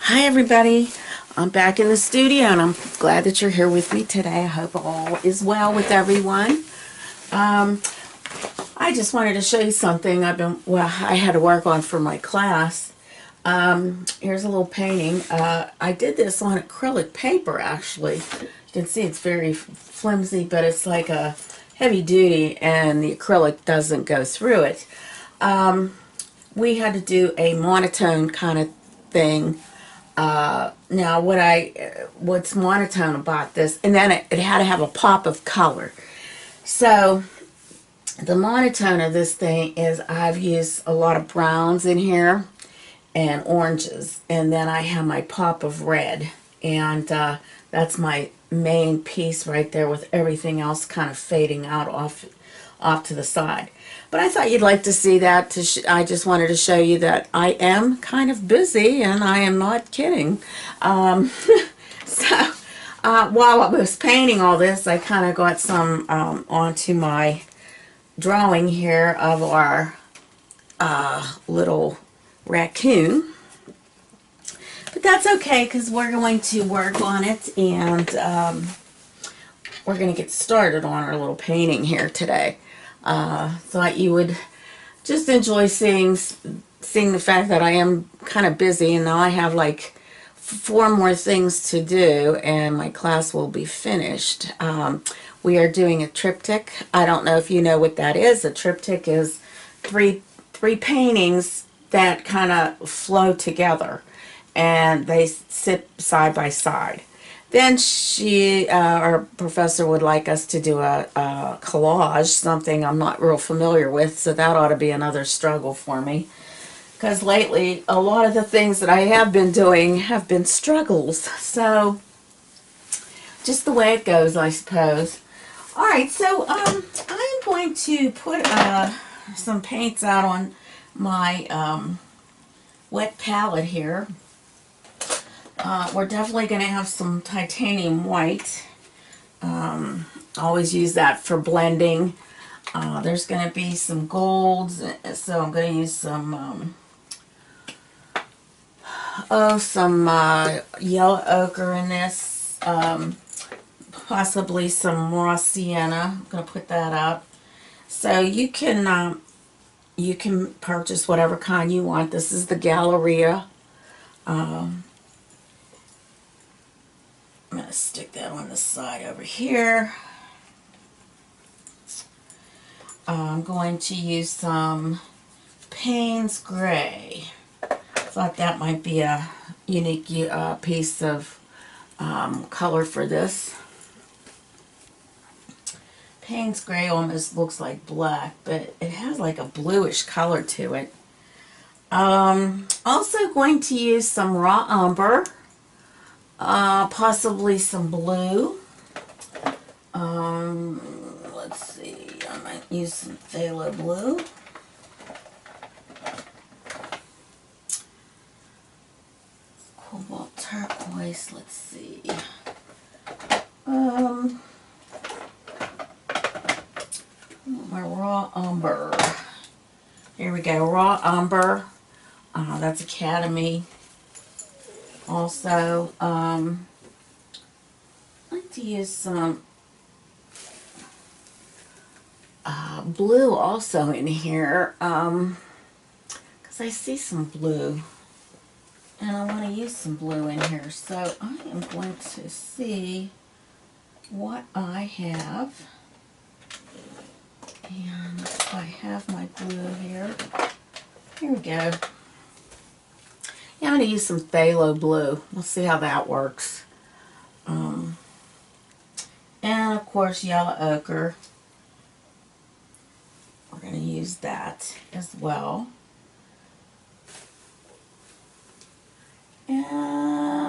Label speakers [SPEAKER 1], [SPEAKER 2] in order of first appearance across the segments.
[SPEAKER 1] Hi everybody, I'm back in the studio and I'm glad that you're here with me today. I hope all is well with everyone. I just wanted to show you something I had to work on for my class. Here's a little painting. I did this on acrylic paper actually. You can see it's very flimsy, but it's like a heavy duty and the acrylic doesn't go through it. We had to do a monotone kind of thing. Now what's monotone about this, and then it had to have a pop of color. So the monotone of this thing is I've used a lot of browns in here and oranges, and then I have my pop of red, and that's my main piece right there with everything else kind of fading out off to the side. But I thought you'd like to see that. I just wanted to show you that I am kind of busy, and I am not kidding. So while I was painting all this, I kind of got some onto my drawing here of our little raccoon. But that's okay, because we're going to work on it, and we're going to get started on our little painting here today. Thought you would just enjoy seeing the fact that I am kind of busy, and now I have like 4 more things to do and my class will be finished. We are doing a triptych. I don't know if you know what that is. A triptych is three paintings that kind of flow together and they sit side by side. Then our professor would like us to do a collage, something I'm not real familiar with, so that ought to be another struggle for me. Because lately, a lot of the things that I have been doing have been struggles. So, just the way it goes, I suppose. Alright, so I'm going to put some paints out on my wet palette here. We're definitely going to have some titanium white. Always use that for blending. There's going to be some golds, so I'm going to use some yellow ochre in this. Possibly some raw sienna. I'm going to put that up. So you can purchase whatever kind you want. This is the Galleria. I'm going to stick that on the side over here. I'm going to use some Payne's Gray. Thought that might be a unique piece of color for this. Payne's Gray almost looks like black, but it has like a bluish color to it. Also going to use some raw umber. Possibly some blue. Let's see, I might use some phthalo blue. Cobalt turquoise, let's see. My raw umber. Here we go, raw umber. That's Academy. Also, I like to use some blue also in here, because I see some blue, and I want to use some blue in here. So I am going to see what I have, and I have my blue here. Here we go. Yeah, I'm going to use some phthalo blue. We'll see how that works. And of course, yellow ochre. We're going to use that as well. And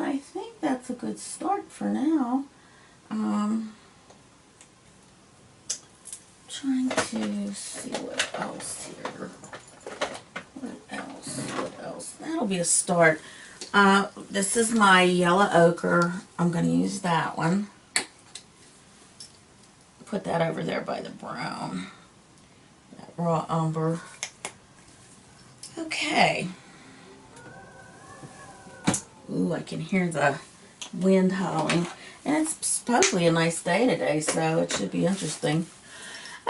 [SPEAKER 1] I think that's a good start for now. Trying to see what else here. What else? That'll be a start. This is my yellow ochre. I'm going to use that one. Put that over there by the brown. That raw umber. Okay. Ooh, can hear the wind howling. And it's supposedly a nice day today, so it should be interesting.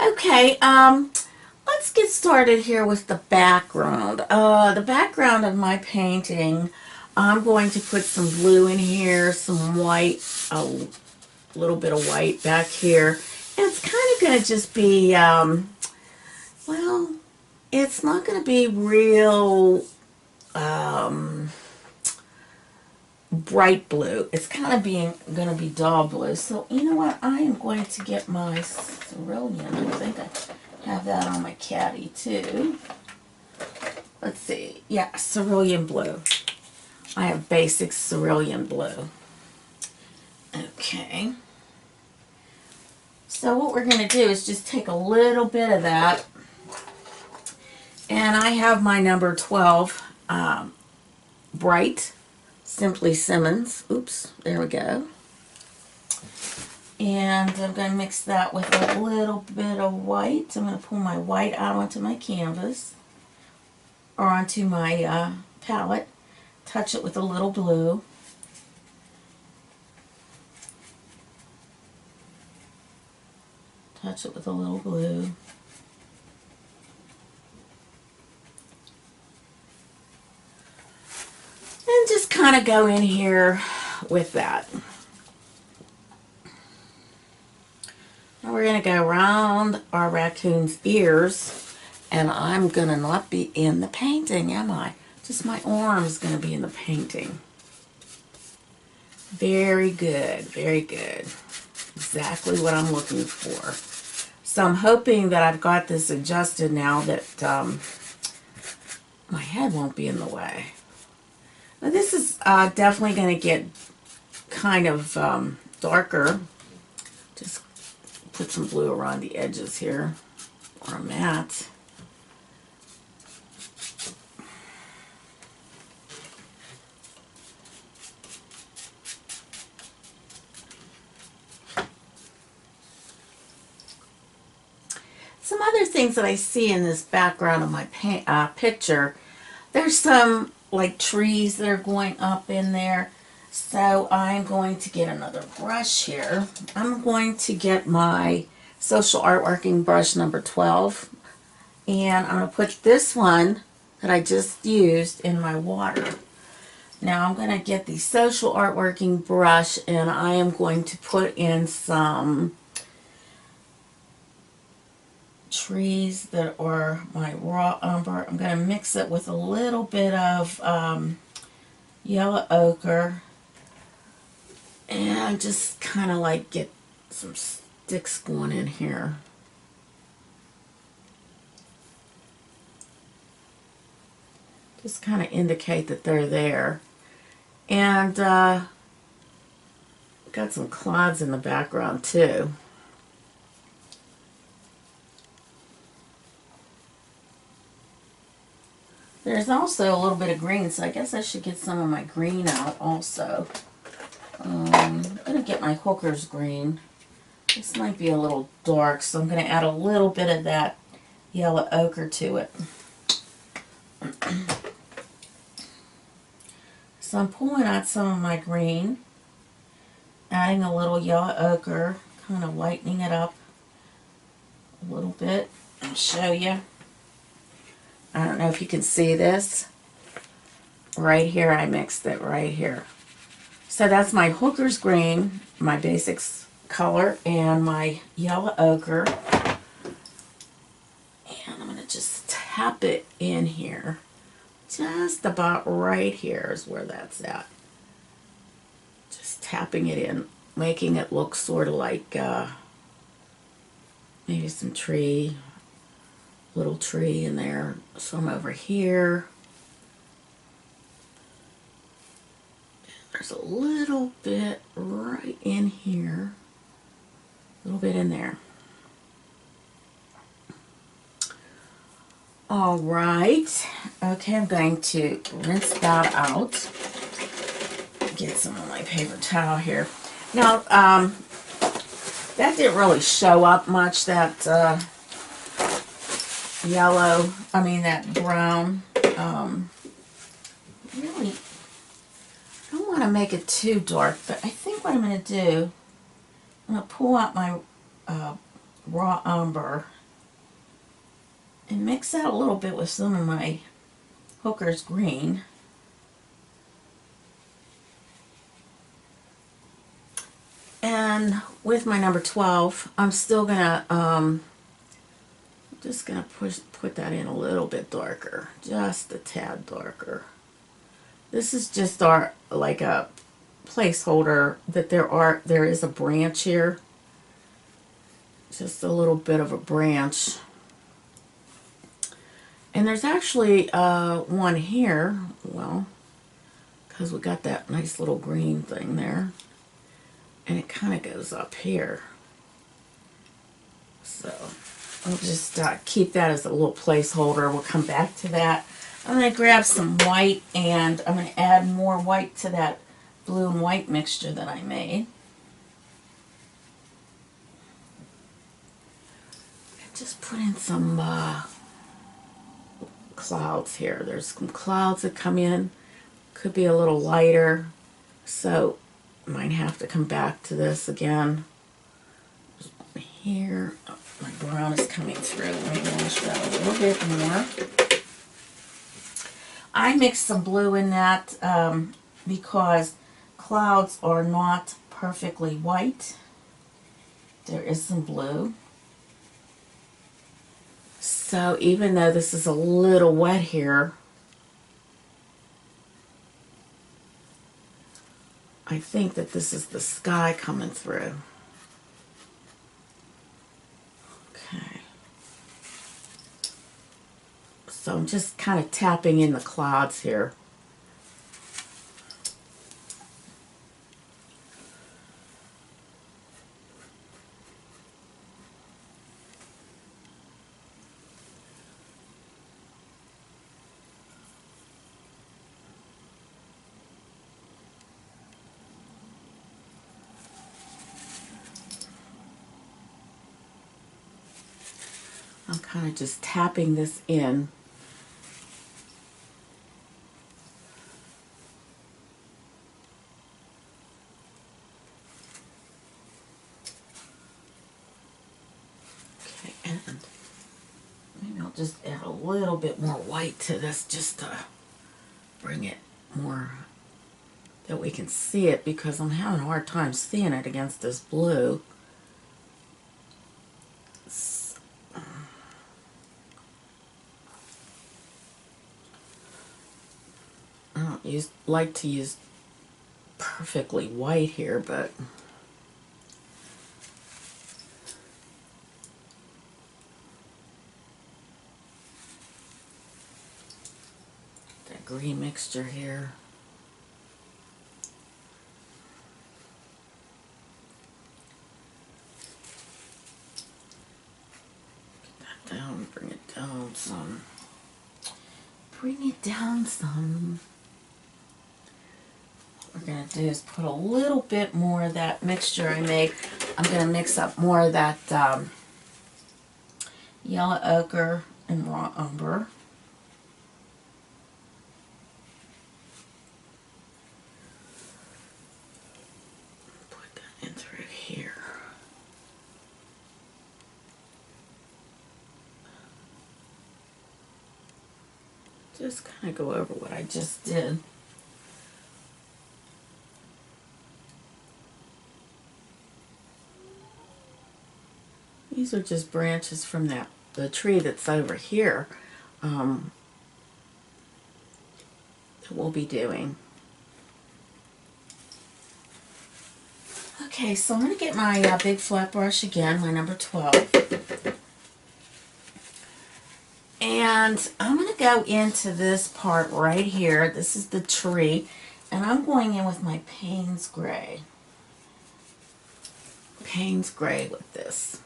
[SPEAKER 1] Okay, let's get started here with the background. The background of my painting, I'm going to put some blue in here, some white, a little bit of white back here. And it's kind of going to just be, well, it's not going to be real bright blue. It's kind of going to be dull blue. So you know what? I am going to get my cerulean. I think I have that on my caddy too. Let's see. Yeah, cerulean blue. I have basic cerulean blue. Okay. So what we're going to do is just take a little bit of that. And I have my number 12 Bright Simply Simmons. Oops, there we go. And I'm going to mix that with a little bit of white. I'm going to pull my white out onto my canvas or onto my palette. Touch it with a little blue. Touch it with a little blue. And just kind of go in here with that. Now we're going to go around our raccoon's ears, and I'm going to not be in the painting, am I? Just my arm is going to be in the painting. Very good, very good. Exactly what I'm looking for. So I'm hoping that I've got this adjusted now that my head won't be in the way. Now this is definitely going to get kind of darker. Just put some blue around the edges here, or a matte. Some other things that I see in this background of my picture, there's some like trees that are going up in there. So I'm going to get another brush here. I'm going to get my Social Artworking brush number 12. And I'm going to put this one that I just used in my water. Now I'm going to get the Social Artworking brush and I am going to put in some trees that are my raw umber. I'm going to mix it with a little bit of yellow ochre and just kind of like get some sticks going in here. Just kind of indicate that they're there. And got some clouds in the background too. There's also a little bit of green, so I guess I should get some of my green out also. I'm going to get my Hooker's green. This might be a little dark, so I'm going to add a little bit of that yellow ochre to it. So I'm pulling out some of my green, adding a little yellow ochre, kind of lightening it up a little bit. I'll show you. I don't know if you can see this. Right here, I mixed it right here. So that's my Hooker's green, my basics color, and my yellow ochre. And I'm going to just tap it in here. Just about right here is where that's at. Just tapping it in, making it look sort of like maybe some tree. Little tree in there, some over here. There's a little bit right in here, a little bit in there. All right, okay, I'm going to rinse that out. Get some of my paper towel here. Now, that didn't really show up much, that that brown. Really, I don't want want to make it too dark, but I think what I'm going to do, I'm going to pull out my raw umber and mix that a little bit with some of my Hooker's green. And with my number 12, I'm still gonna just gonna put that in a little bit darker, just a tad darker. This is just our like a placeholder that there is a branch here, just a little bit of a branch. And there's actually one here, well, because we got that nice little green thing there. And it kind of goes up here. So I'll just keep that as a little placeholder. We'll come back to that. I'm going to grab some white, and I'm going to add more white to that blue and white mixture that I made. And just put in some clouds here. There's some clouds that come in. Could be a little lighter. So might have to come back to this again. Here, oh, my brown is coming through. Let me wash that a little bit more. I mixed some blue in that because clouds are not perfectly white. There is some blue. So even though this is a little wet here, I think that this is the sky coming through. Okay. So I'm just kind of tapping in the clouds here. I'm kind of just tapping this in. Okay, and maybe I'll just add a little bit more white to this just to bring it more that we can see it, because I'm having a hard time seeing it against this blue. Like to use perfectly white here, but that green mixture here. Get that down, bring it down some. Bring it down some. What we're going to do is put a little bit more of that mixture I made. I'm going to mix up more of that yellow ochre and raw umber. Put that in through here. Just kind of go over what I just did. These are just branches from the tree that's over here that we'll be doing. Okay, so I'm going to get my big flat brush again, my number 12. And I'm going to go into this part right here. This is the tree. And I'm going in with my Payne's Gray. Payne's Gray with this.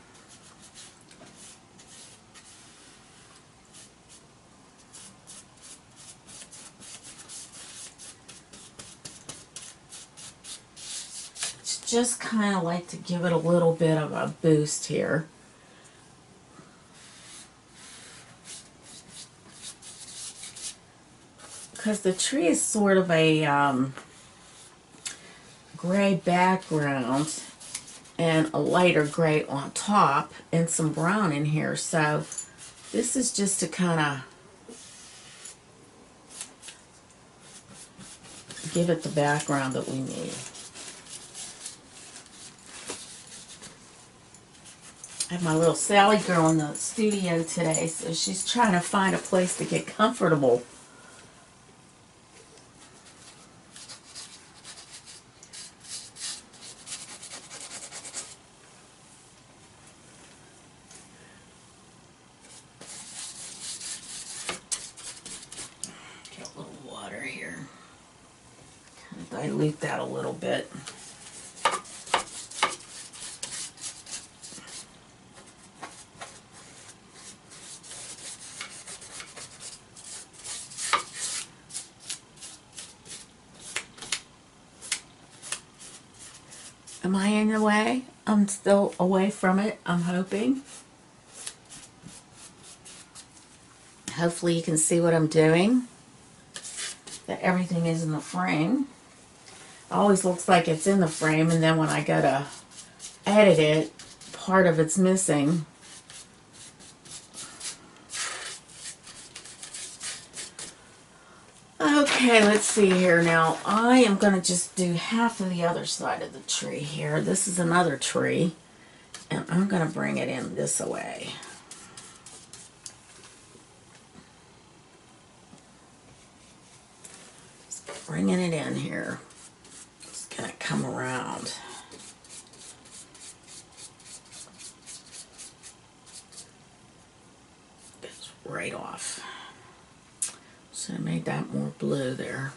[SPEAKER 1] Just kind of like to give it a little bit of a boost here. Because the tree is sort of a gray background and a lighter gray on top and some brown in here. So this is just to kind of give it the background that we need. I have my little Sally girl in the studio today, so she's trying to find a place to get comfortable. Get a little water here. Kind of dilute that a little bit. Am I in the way? I'm still away from it, I'm hoping. Hopefully you can see what I'm doing. That everything is in the frame. It always looks like it's in the frame, and then when I go to edit it, part of it's missing. Okay, let's see here now. I am going to just do half of the other side of the tree here. This is another tree, and I'm going to bring it in this way. Just bringing it in here. It's going to come around. It's right off. So I made that more blue there.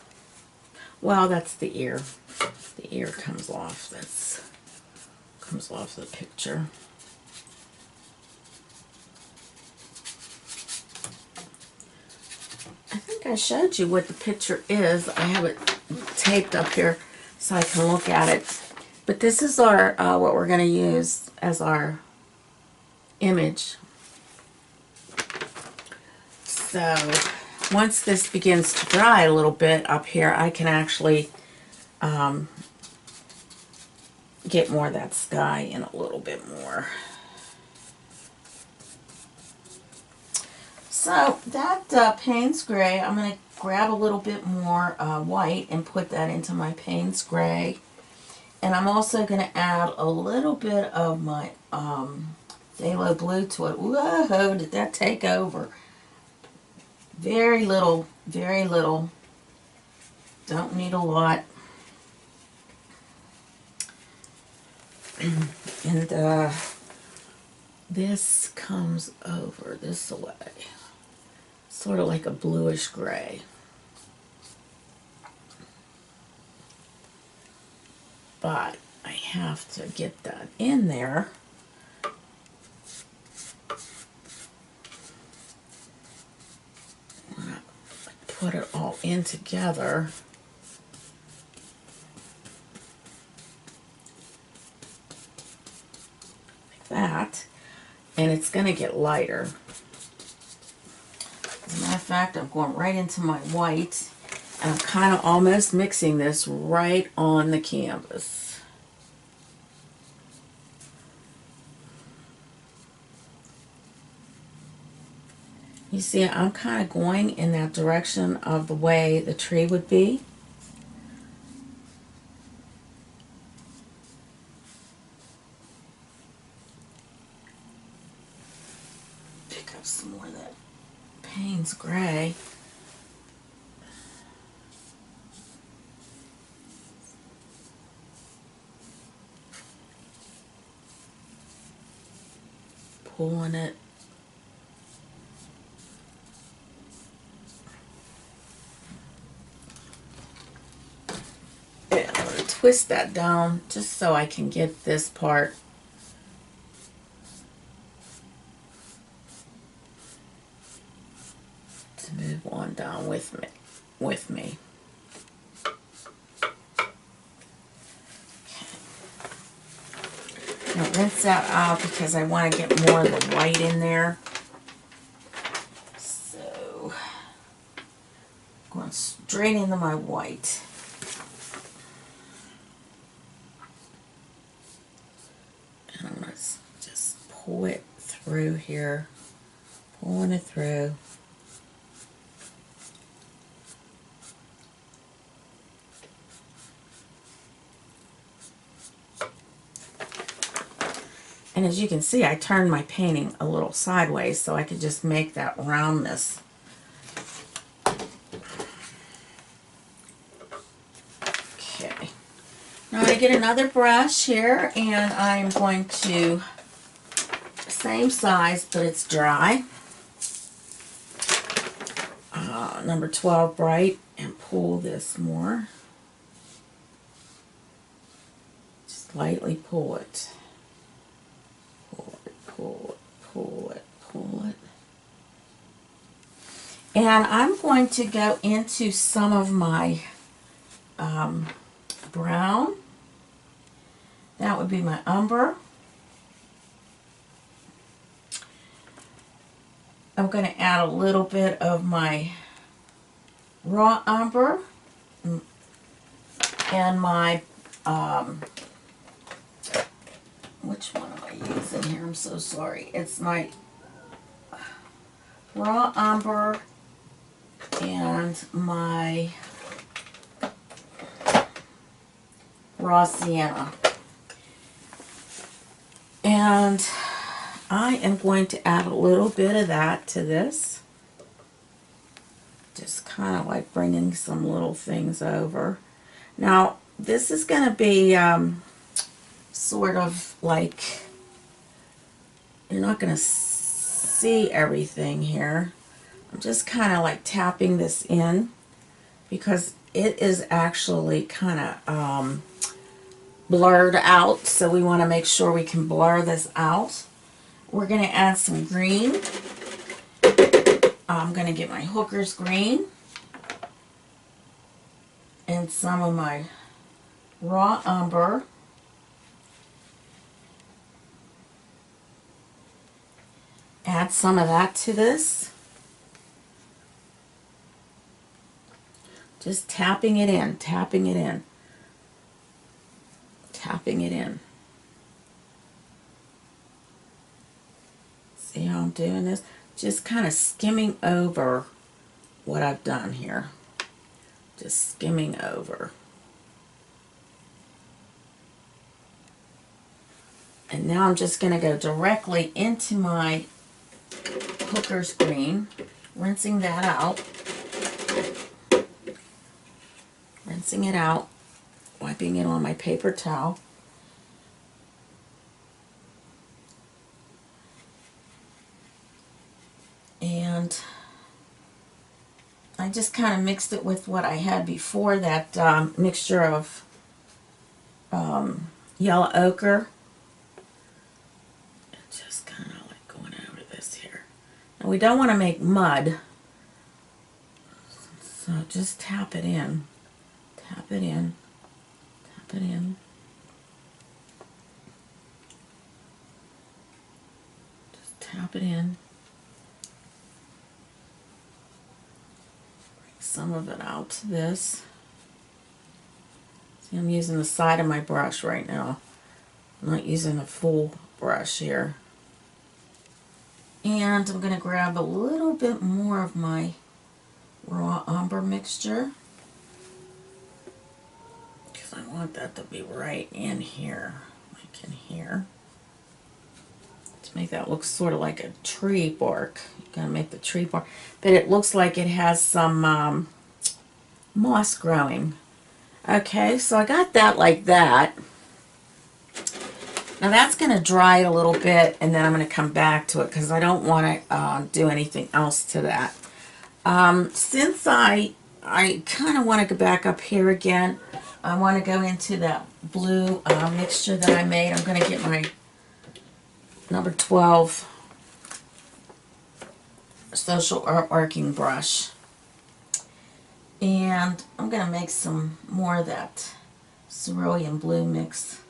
[SPEAKER 1] Well, that's the ear. The ear comes off. That's comes off the picture. I think I showed you what the picture is. I have it taped up here so I can look at it. But this is our what we're going to use as our image. So once this begins to dry a little bit up here, I can actually get more of that sky in a little bit more. So that Payne's Gray, I'm going to grab a little bit more white and put that into my Payne's Gray. And I'm also going to add a little bit of my phthalo blue to it. Whoa, did that take over? Very little, very little. Don't need a lot. And this comes over this way. Sort of like a bluish gray. But I have to get that in there. Put it all in together. Like that. And it's going to get lighter. As a matter of fact, I'm going right into my white. And I'm kind of almost mixing this right on the canvas. You see, I'm kind of going in that direction of the way the tree would be. Pick up some more of that Payne's Gray. Pulling it. Twist that down just so I can get this part to move on down with me. Okay. Now rinse that out because I want to get more of the white in there. So going straight into my white. through here, pulling it through. And as you can see, I turned my painting a little sideways so I could just make that roundness. Okay. Now I'm going to get another brush here, and I'm going to, same size, but it's dry. Number 12 bright, and pull this more. Just lightly pull it. Pull it. And I'm going to go into some of my brown. That would be my umber. I'm going to add a little bit of my raw umber and my which one am I using here? I'm so sorry. It's my raw umber and my raw sienna. And I am going to add a little bit of that to this. Just kind of like bringing some little things over. Now, this is going to be sort of like, you're not going to see everything here. I'm just kind of like tapping this in because it is actually kind of blurred out, so we want to make sure we can blur this out. We're going to add some green. I'm going to get my Hooker's green and some of my raw umber. Add some of that to this. Just tapping it in, tapping it in, tapping it in. See how I'm doing this? Just kind of skimming over what I've done here. Just skimming over. And now I'm just going to go directly into my Hooker's green, rinsing that out. Rinsing it out, wiping it on my paper towel. And I just kind of mixed it with what I had before, that mixture of yellow ochre. Just kind of like going over this here. Now we don't want to make mud, so just tap it in. Tap it in. Tap it in. Just tap it in. Bring some of it out to this. See, I'm using the side of my brush right now. I'm not using a full brush here. And I'm going to grab a little bit more of my raw umber mixture. I want that to be right in here, like in here, to make that look sort of like a tree bark. You're going to make the tree bark, but it looks like it has some moss growing. Okay, so I got that like that. Now that's going to dry a little bit, and then I'm going to come back to it because I don't want to do anything else to that. Since I kind of want to go back up here again, I want to go into that blue mixture that I made. I'm going to get my number 12 social arcing brush. And I'm going to make some more of that cerulean blue mix.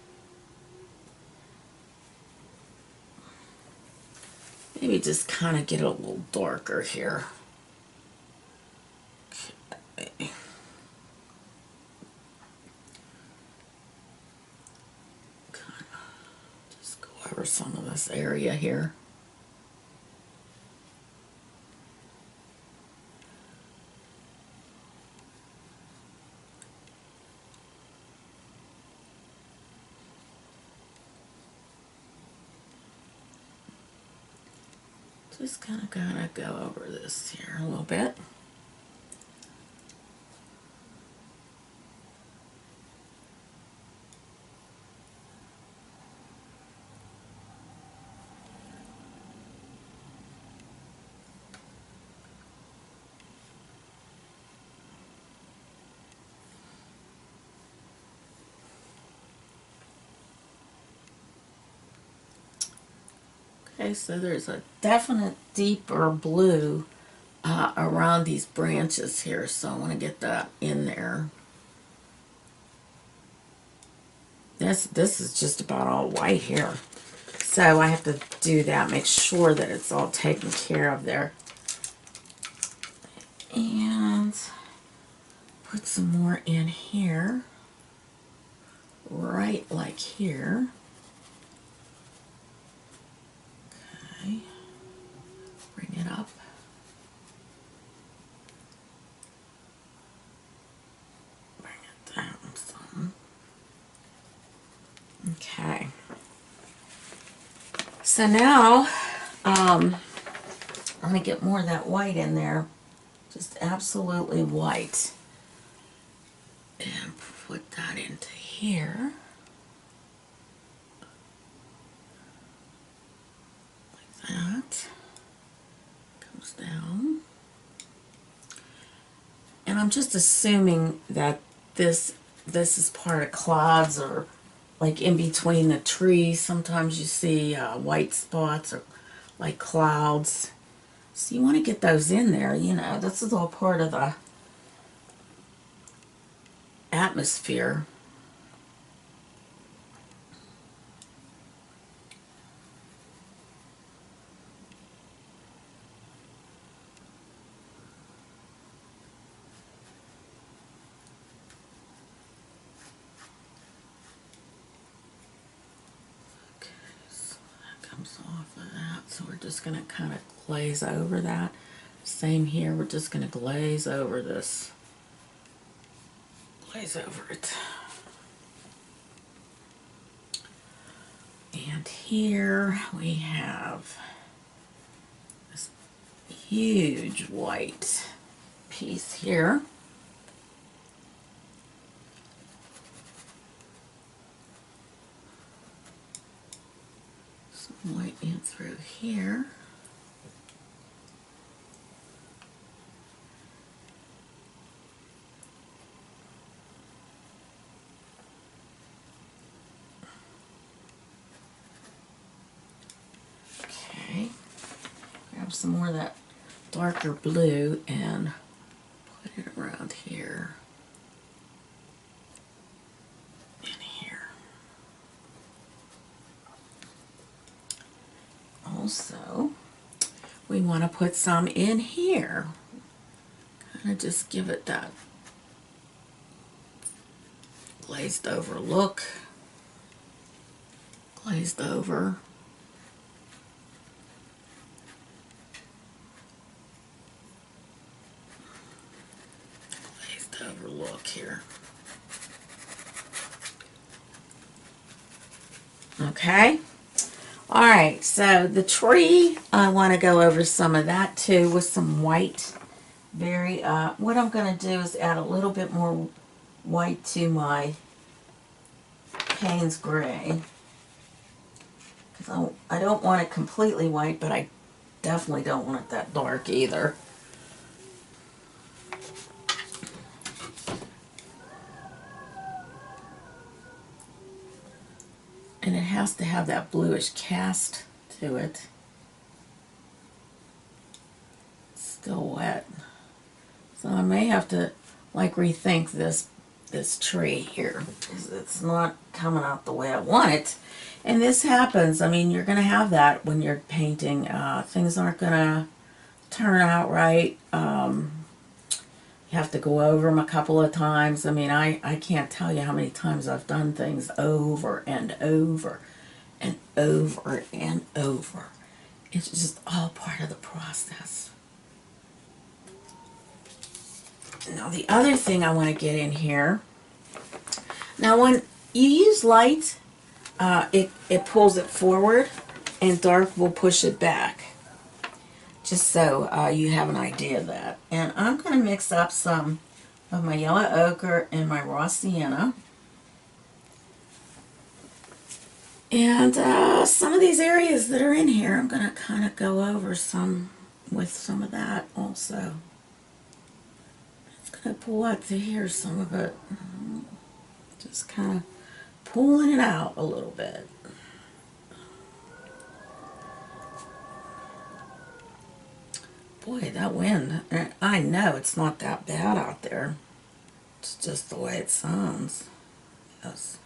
[SPEAKER 1] Maybe just kind of get it a little darker here. Okay. Just go over some of this area here. Just kind of gotta go over this here a little bit. Okay, so there's a definite deeper blue around these branches here, so I want to get that in there. This is just about all white here, so I have to do that, make sure that it's all taken care of there. And put some more in here, right like here. Okay, bring it up. Bring it down some. Okay. So now, I'm going to get more of that white in there. Just absolutely white. And put that into here. Like that. Comes down. And I'm just assuming that this is part of clouds, or like in between the trees. Sometimes you see white spots or like clouds. So you want to get those in there, you know. This is all part of the atmosphere. Okay, so that comes off of that. So we're just going to kind of glaze over that. Same here, we're just going to glaze over this. Glaze over it. And here we have this huge white piece here. Some white in through here. Grab some more of that darker blue and put it around here and here. Also, we want to put some in here. Kind of just give it that glazed over look. Glazed over. Look here. Okay. All right, so the tree, I want to go over some of that too with some white. What I'm going to do is add a little bit more white to my Payne's Gray. Because I don't want it completely white, but I definitely don't want it that dark either. And it has to have that bluish cast to it. It's still wet. So I may have to like rethink this tree here, because it's not coming out the way I want it. And this happens. I mean, you're going to have that when you're painting. Things aren't going to turn out right. You have to go over them a couple of times. I mean, I can't tell you how many times I've done things over and over and over and over. It's just all part of the process. Now, the other thing I want to get in here, now when you use light, it pulls it forward, and dark will push it back. just so you have an idea of that. And I'm going to mix up some of my yellow ochre and my raw sienna. And some of these areas that are in here, I'm going to kind of go over some with some of that also. It's going to pull out to here some of it. Just kind of pulling it out a little bit. Boy, that wind, I know it's not that bad out there. It's just the way it sounds. Yes.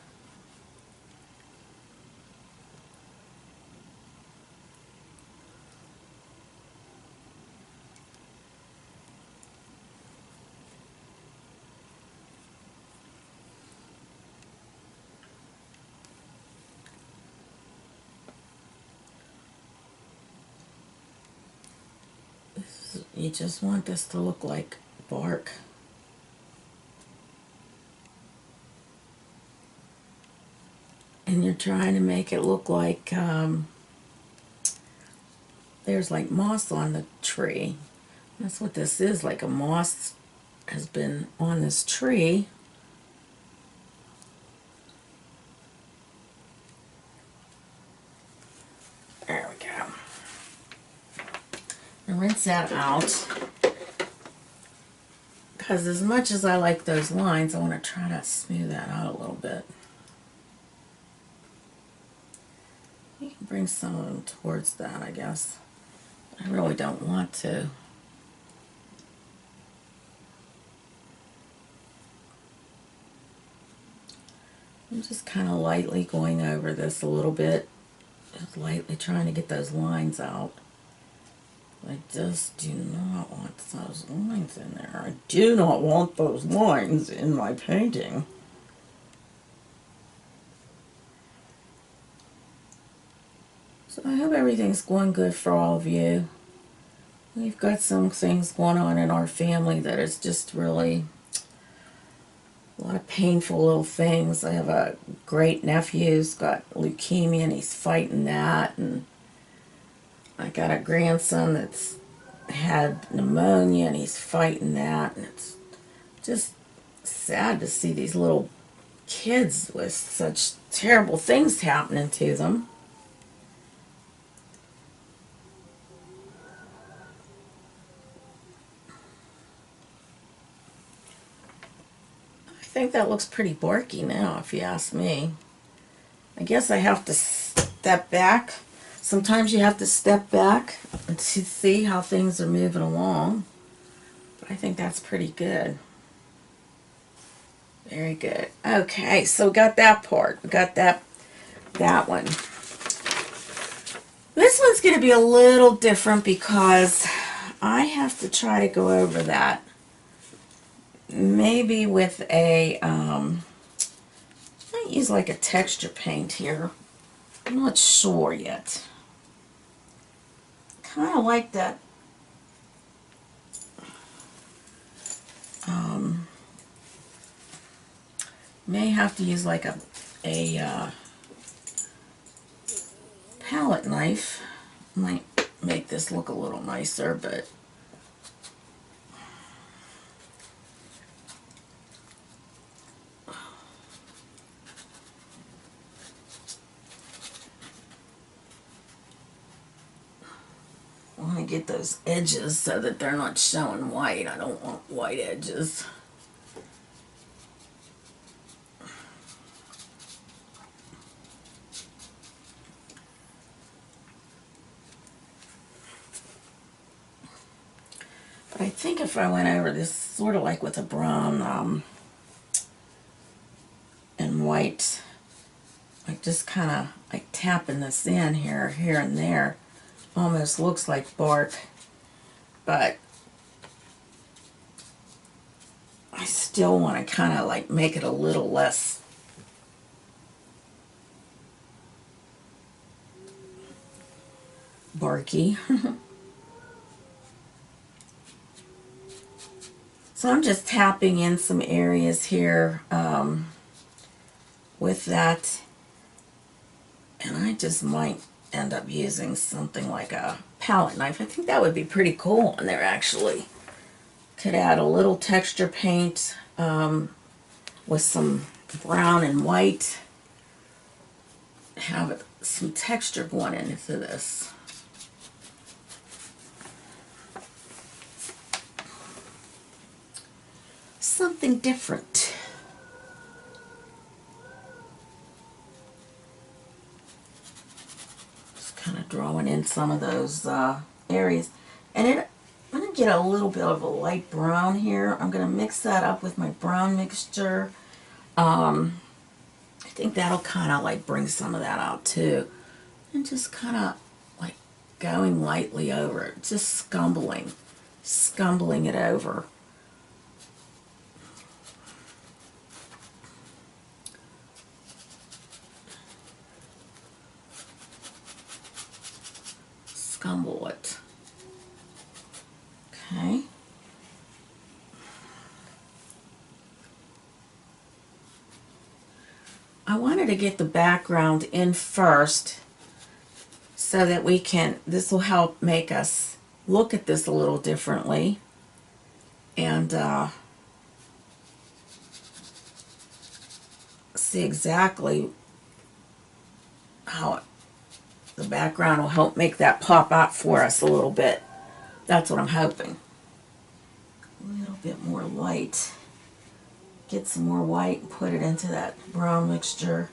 [SPEAKER 1] You just want this to look like bark. And you're trying to make it look like there's like moss on the tree. That's what this is, like a moss has been on this tree. There we go. And rinse that out, because as much as I like those lines, I want to try to smooth that out a little bit. You can bring some of them towards that, I guess. I really don't want to. I'm just kind of lightly going over this a little bit, just lightly trying to get those lines out. I just do not want those lines in there. I do not want those lines in my painting. So I hope everything's going good for all of you. We've got some things going on in our family that is just really a lot of painful little things. I have a great nephew who's got leukemia and he's fighting that, and I got a grandson that's had pneumonia and he's fighting that, and it's just sad to see these little kids with such terrible things happening to them. I think that looks pretty barky now, if you ask me. I guess I have to step back. Sometimes you have to step back to see how things are moving along. But I think that's pretty good. Very good. Okay, so we got that part. We got that one. This one's going to be a little different because I have to try to go over that. Maybe with a, I might use like a texture paint here. I'm not sure yet. Kind of like that. May have to use like a palette knife. Might make this look a little nicer, but I want to get those edges so that they're not showing white. I don't want white edges. But I think if I went over this sort of like with a brown and white, like just kind of like tapping this in here and there, almost looks like bark, but I still want to kind of like make it a little less barky. So I'm just tapping in some areas here with that, and I just might end up using something like a palette knife. I think that would be pretty cool on there, actually. Could add a little texture paint with some brown and white. Have some texture going into this. Something different. Just kind of drawing in some of those areas. And I'm going to get a little bit of a light brown here. I'm going to mix that up with my brown mixture. I think that'll kind of like bring some of that out too. And just kind of like going lightly over it. Just scumbling it over. Scumble it. Okay. I wanted to get the background in first so that we can, this will help make us look at this a little differently and see exactly how the background will help make that pop out for us a little bit. That's what I'm hoping. A little bit more light. Get some more white and put it into that brown mixture.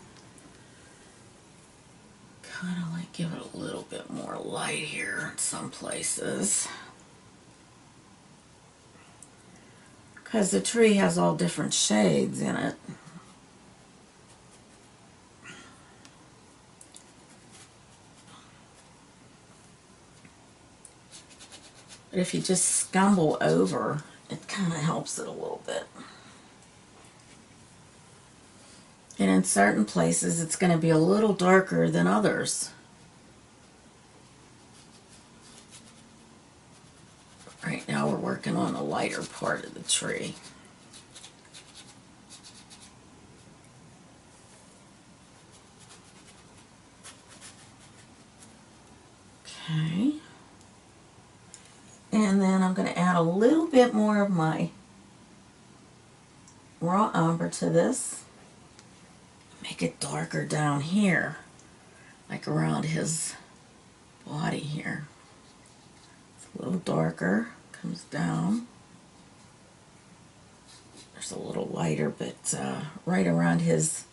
[SPEAKER 1] Kind of like give it a little bit more light here in some places. Because the tree has all different shades in it. But if you just scumble over, it kind of helps it a little bit. And in certain places, it's going to be a little darker than others. Right now, we're working on the lighter part of the tree. Okay. And then I'm going to add a little bit more of my raw umber to this. Make it darker down here, like around his body here. It's a little darker, comes down. There's a little lighter, but right around his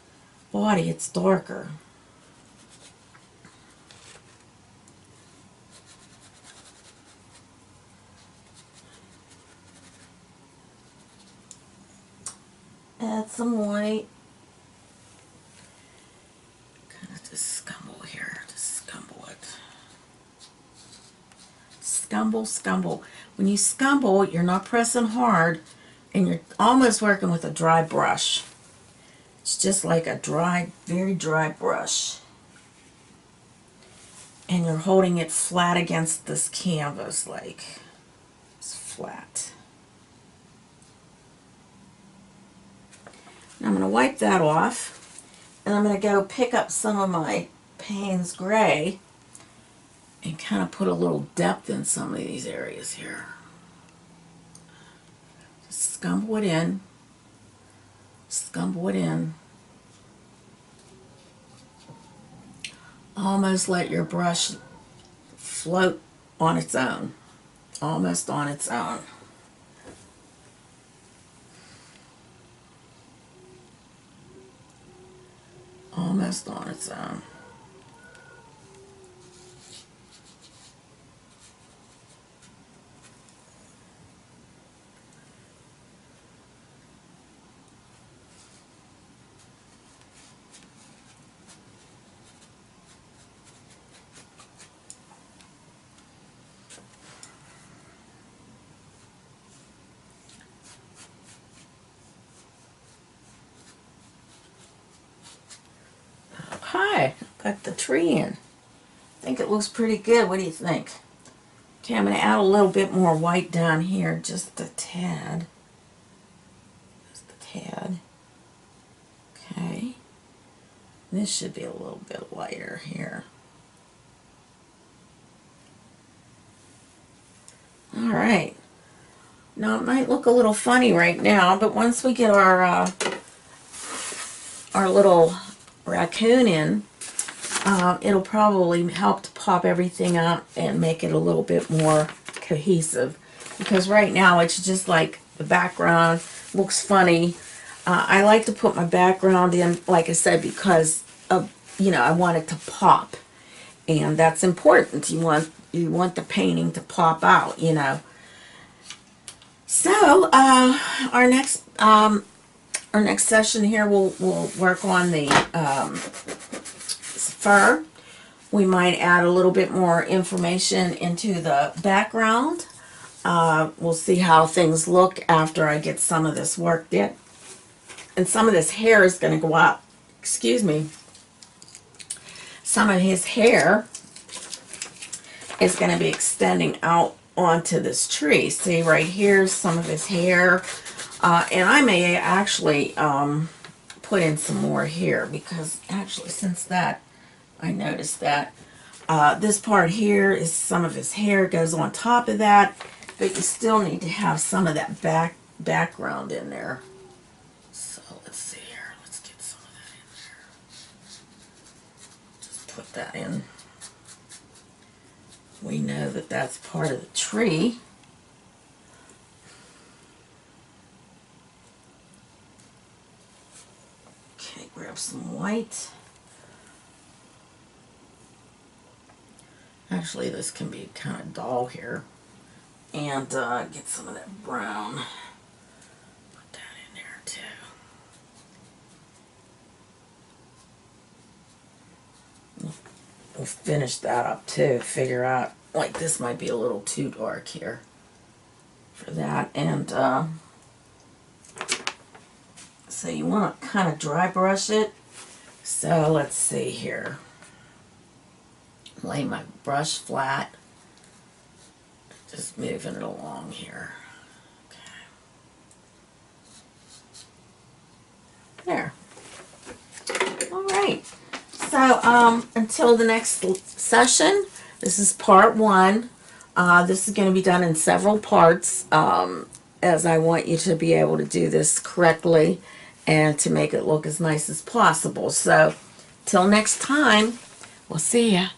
[SPEAKER 1] body it's darker. Add some white. Just scumble here, just scumble it. Scumble. When you scumble, you're not pressing hard and you're almost working with a dry brush. It's just like a dry, very dry brush. And you're holding it flat against this canvas, like it's flat. Now I'm going to wipe that off. And I'm going to go pick up some of my Payne's Gray and kind of put a little depth in some of these areas here. Just scumble it in. Scumble it in. Almost let your brush float on its own. Almost on its own. Almost on its own. Hi, got the tree in. I think it looks pretty good. What do you think? Okay, I'm going to add a little bit more white down here, just a tad. Just a tad. Okay. This should be a little bit lighter here. All right. Now, it might look a little funny right now, but once we get our little raccoon in, it'll probably help to pop everything up and make it a little bit more cohesive. Because right now, it's just like the background looks funny. I like to put my background in, like I said, because of, you know, I want it to pop. And that's important. You want the painting to pop out, you know. So our next session here, we'll work on the fur. We might add a little bit more information into the background. We'll see how things look after I get some of this worked in. And some of this hair is going to go up. Excuse me. Some of his hair is going to be extending out onto this tree. See, right here's some of his hair. And I may actually put in some more here, because actually since that, I noticed that this part here is some of his hair goes on top of that, but you still need to have some of that background in there. So let's see here. Let's get some of that in there. Just put that in. We know that that's part of the tree. Okay, grab some white. Actually, this can be kind of dull here. And get some of that brown. Put that in there too. We'll finish that up too. Figure out, like, this might be a little too dark here for that. And so you want to kind of dry brush it. So let's see here. Lay my brush flat. Just moving it along here. Okay. There. All right. So until the next session, this is part 1. This is going to be done in several parts, as I want you to be able to do this correctly and to make it look as nice as possible. So till next time, we'll see ya.